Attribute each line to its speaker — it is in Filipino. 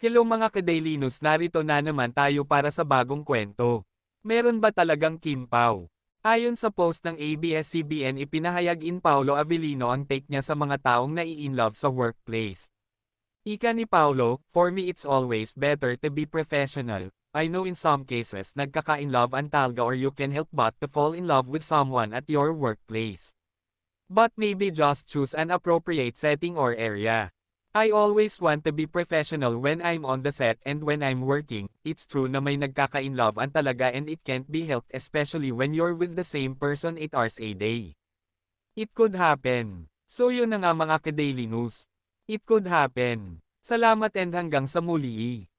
Speaker 1: Hello mga ka-Daily News, narito na naman tayo para sa bagong kwento. Meron ba talagang Kim Pao? Ayon sa post ng ABS-CBN, ipinahayag in Paulo Avellino ang take niya sa mga taong nai-inlove sa workplace. Ika ni Paulo, "For me it's always better to be professional. I know in some cases nagkaka-inlove ang talaga or you can help but to fall in love with someone at your workplace. But maybe just choose an appropriate setting or area. I always want to be professional when I'm on the set and when I'm working. It's true na may nagkaka-inlove ang talaga and it can't be helped, especially when you're with the same person 8 hours a day. It could happen." So yun na nga mga ka-Daily News. It could happen. Salamat and hanggang sa muli.